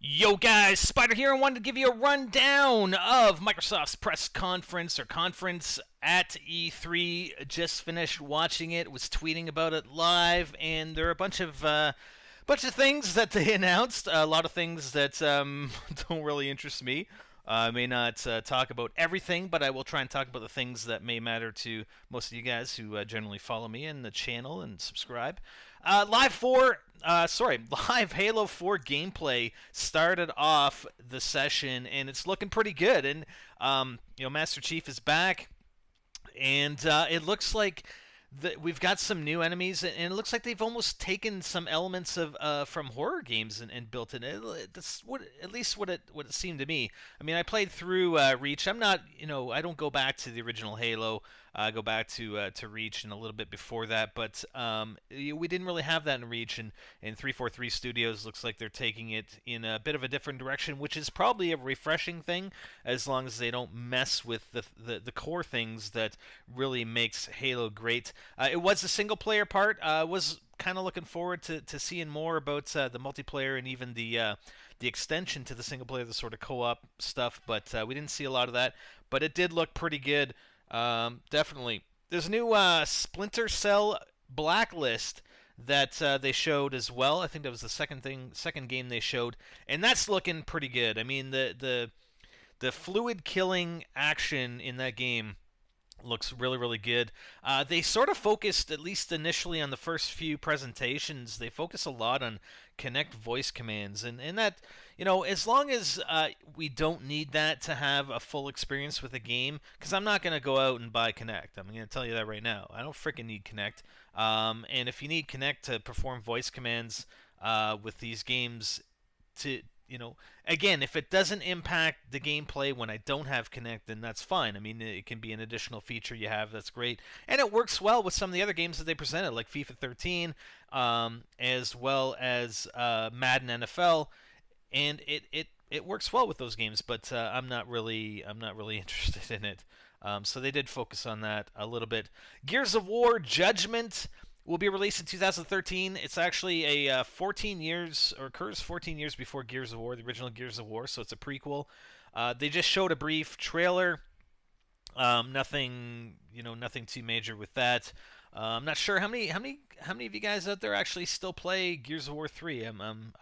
Yo guys, Spider here and wanted to give you a rundown of Microsoft's press conference or conference at E3. Just finished watching it, was tweeting about it live, and there are a bunch of things that they announced. A lot of things that don't really interest me. I may not talk about everything, but I will try and talk about the things that may matter to most of you guys who generally follow me in the channel and subscribe. Live Halo 4 gameplay started off the session, and it's looking pretty good. And Master Chief is back, and it looks like we've got some new enemies, and it looks like they've almost taken some elements of from horror games and built in it. That's at least what it seemed to me. I mean, I played through Reach. I'm not, I don't go back to the original Halo. I go back to Reach and a little bit before that, but we didn't really have that in Reach. And 343 Studios looks like they're taking it in a bit of a different direction, which is probably a refreshing thing, as long as they don't mess with the core things that really makes Halo great. It was a single player part. Was kind of looking forward to seeing more about the multiplayer and even the extension to the single player, the sort of co-op stuff. But we didn't see a lot of that. But it did look pretty good. Definitely. There's a new Splinter Cell Blacklist that they showed as well. I think that was the second game they showed, and that's looking pretty good. I mean, the fluid killing action in that game looks really, really good. They sort of focused, at least initially on the first few presentations, they focus a lot on Connect voice commands. And that, as long as we don't need that to have a full experience with a game, because I'm not going to go out and buy Connect. I'm going to tell you that right now. I don't freaking need Connect. And if you need Connect to perform voice commands with these games, again, if it doesn't impact the gameplay when I don't have Connect, then that's fine. I mean, it can be an additional feature you have. That's great. And it works well with some of the other games that they presented, like FIFA 13, as well as Madden NFL. And it works well with those games, but I'm not really interested in it. So they did focus on that a little bit. Gears of War Judgment will be released in 2013. It's actually a 14 years, or occurs 14 years before Gears of War, the original Gears of War, so it's a prequel. They just showed a brief trailer. Nothing too major with that. I'm not sure how many of you guys out there actually still play Gears of War 3. I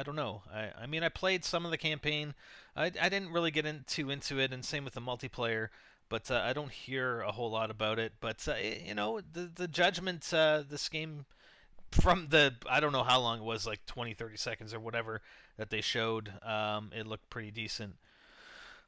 don't know. I mean, I played some of the campaign. I didn't really get into it, and same with the multiplayer. But I don't hear a whole lot about it. But the Judgment, this game, from the, I don't know how long it was, like 20, 30 seconds or whatever that they showed. It looked pretty decent.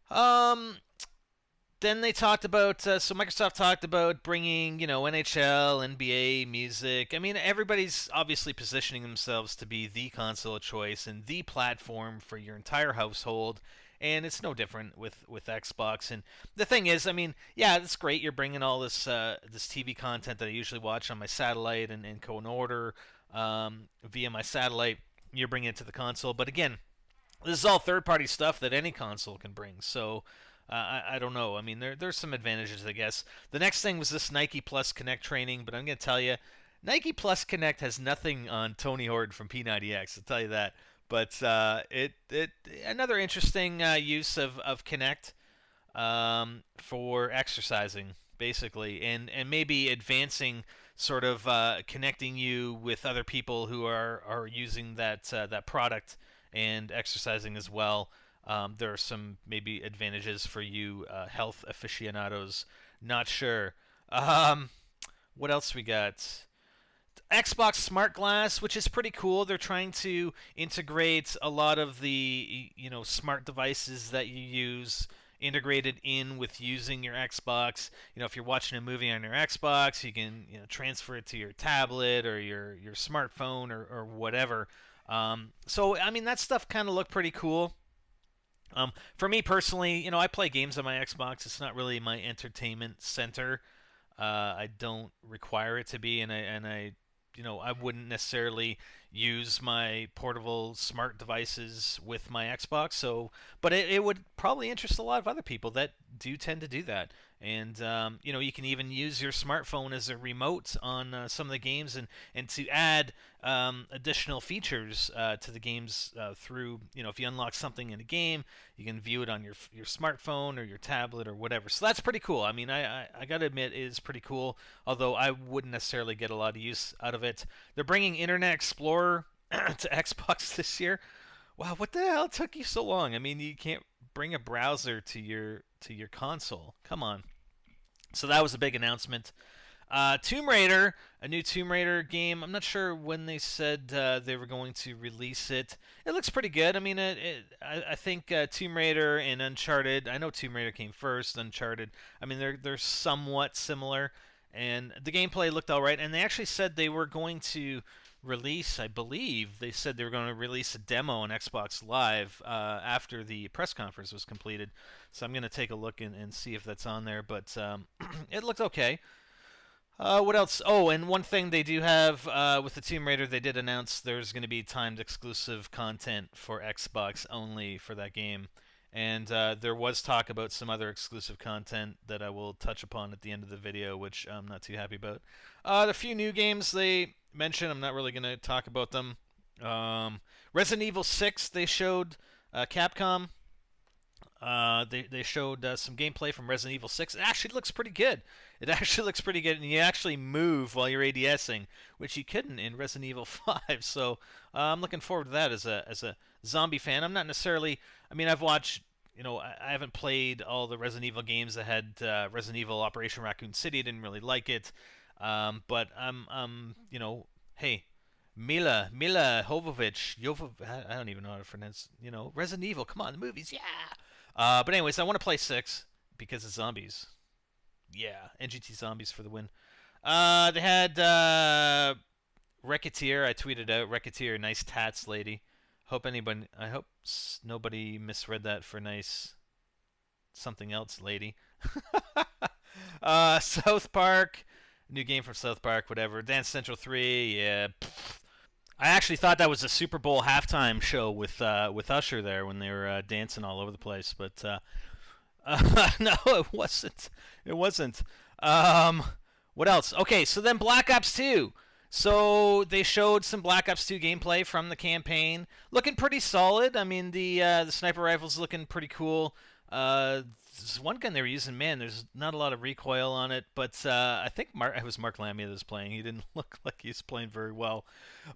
Then they talked about, so Microsoft talked about bringing, NHL, NBA, music. I mean, everybody's obviously positioning themselves to be the console of choice and the platform for your entire household. And it's no different with Xbox. And the thing is, I mean, yeah, it's great. You're bringing all this TV content that I usually watch on my satellite and go in order via my satellite. You're bringing it to the console. But again, this is all third-party stuff that any console can bring. So I don't know. I mean, there's some advantages, I guess. The next thing was this Nike Plus Connect training. But I'm going to tell you, Nike Plus Connect has nothing on Tony Horde from P90X. I'll tell you that. But it another interesting use of Kinect for exercising, basically, and maybe advancing, sort of connecting you with other people who are using that product and exercising as well. There are some maybe advantages for you health aficionados. Not sure. What else we got? Xbox Smart Glass, which is pretty cool. They're trying to integrate a lot of the smart devices that you use integrated in with using your Xbox. If you're watching a movie on your Xbox, you can transfer it to your tablet or your smartphone or whatever. So I mean, that stuff kind of looked pretty cool. For me personally, I play games on my Xbox. It's not really my entertainment center. I don't require it to be, and I wouldn't necessarily, use my portable smart devices with my Xbox. So, but it would probably interest a lot of other people that do tend to do that. And you can even use your smartphone as a remote on some of the games, and to add additional features to the games through, if you unlock something in a game, you can view it on your smartphone or your tablet or whatever. So that's pretty cool. I mean, I gotta admit, it is pretty cool. Although I wouldn't necessarily get a lot of use out of it. They're bringing Internet Explorer to Xbox this year. Wow, what the hell took you so long? I mean, you can't bring a browser to your console. Come on. So that was a big announcement. Tomb Raider, a new Tomb Raider game. I'm not sure when they said they were going to release it. It looks pretty good. I mean, I think Tomb Raider and Uncharted. I know Tomb Raider came first. Uncharted. I mean, they're somewhat similar, and the gameplay looked all right. And they actually said they were going to release. I believe they said they were going to release a demo on Xbox Live after the press conference was completed. So I'm going to take a look and see if that's on there. But it looked okay. What else? Oh, and one thing they do have with the Tomb Raider, they did announce there's going to be timed exclusive content for Xbox only for that game. And there was talk about some other exclusive content that I will touch upon at the end of the video, which I'm not too happy about. The few new games they mentioned, I'm not really going to talk about them. Resident Evil 6, they showed Capcom. They showed some gameplay from Resident Evil 6. It actually looks pretty good. It actually looks pretty good, and you actually move while you're ADSing, which you couldn't in Resident Evil 5. So I'm looking forward to that as a zombie fan. I'm not necessarily. I mean, I've watched. I haven't played all the Resident Evil games that had Resident Evil Operation Raccoon City. I didn't really like it, but hey, Mila I don't even know how to pronounce. Resident Evil. Come on, the movies, yeah. But anyways, I want to play 6 because it's zombies. Yeah, NGT Zombies for the win. They had Recketeer. I tweeted out Recketeer, nice tats, lady. I hope nobody misread that for nice something else, lady. South Park, new game from South Park, whatever. Dance Central 3, yeah. I actually thought that was a Super Bowl halftime show with Usher there when they were dancing all over the place, but no, it wasn't. It wasn't. Um, what else? Okay, so then Black Ops 2. So they showed some Black Ops 2 gameplay from the campaign, looking pretty solid. I mean, the sniper rifle's looking pretty cool. This one gun they were using, man, there's not a lot of recoil on it, but I think it was Mark Lamia that was playing. He didn't look like he was playing very well.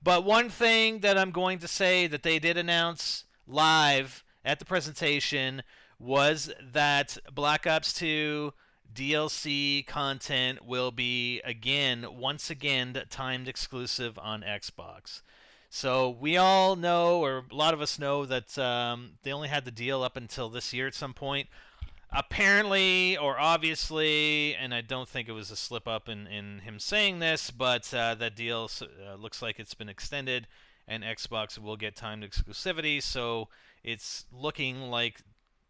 But one thing that I'm going to say that they did announce live at the presentation was that Black Ops 2 DLC content will be once again, timed exclusive on Xbox. So we all know, or a lot of us know, that they only had the deal up until this year at some point. Apparently, or obviously, and I don't think it was a slip up in him saying this, but that deal looks like it's been extended, and Xbox will get timed exclusivity. So it's looking like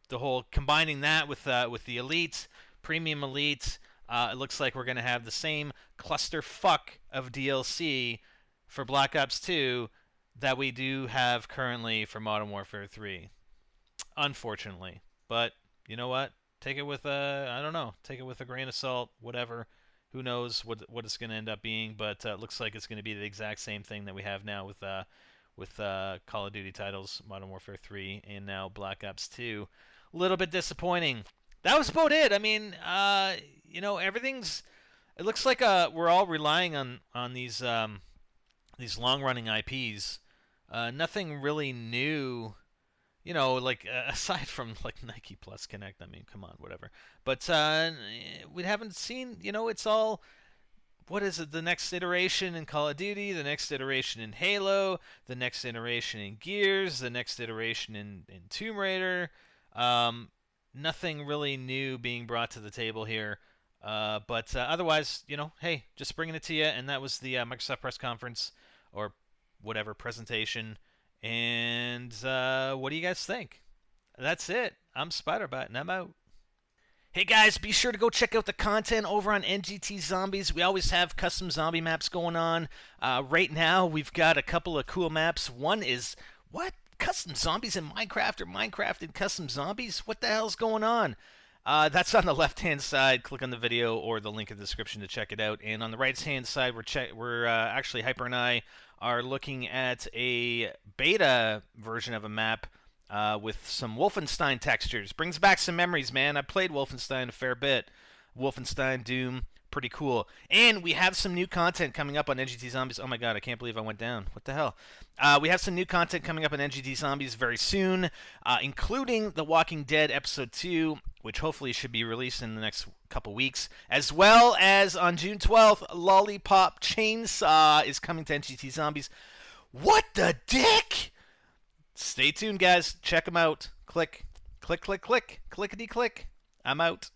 the whole combining that with the Elite, Premium Elite, it looks like we're going to have the same clusterfuck of DLC for Black Ops 2 that we do have currently for Modern Warfare 3. Unfortunately. But you know what? Take it with I don't know. Take it with a grain of salt, whatever. Who knows what it's going to end up being, but it looks like it's going to be the exact same thing that we have now with Call of Duty titles, Modern Warfare 3 and now Black Ops 2. A little bit disappointing. That was about it. I mean, everything's. It looks like we're all relying on these long-running IPs. Nothing really new, like aside from like Nike Plus Connect. I mean, come on, whatever. But we haven't seen. It's all. What is it? The next iteration in Call of Duty, the next iteration in Halo, the next iteration in Gears, the next iteration in Tomb Raider. Nothing really new being brought to the table here. But otherwise, hey, just bringing it to you. And that was the Microsoft press conference or whatever presentation. And what do you guys think? That's it. I'm Spiderbot, and I'm out. Hey guys, be sure to go check out the content over on NGT Zombies. We always have custom zombie maps going on. Right now, we've got a couple of cool maps. One is, what? Custom zombies in Minecraft or Minecraft in custom zombies? What the hell's going on? That's on the left-hand side. Click on the video or the link in the description to check it out. And on the right-hand side, we're actually, Hyper and I are looking at a beta version of a map with some Wolfenstein textures. Brings back some memories, man. I played Wolfenstein a fair bit. Wolfenstein, Doom, pretty cool. And we have some new content coming up on NGT Zombies. Oh my god, I can't believe I went down. What the hell? We have some new content coming up on NGT Zombies very soon, including The Walking Dead Episode 2, which hopefully should be released in the next couple weeks, as well as on June 12th, Lollipop Chainsaw is coming to NGT Zombies. What the dick? Stay tuned, guys. Check them out. Click, click, click, click, clickety click. I'm out.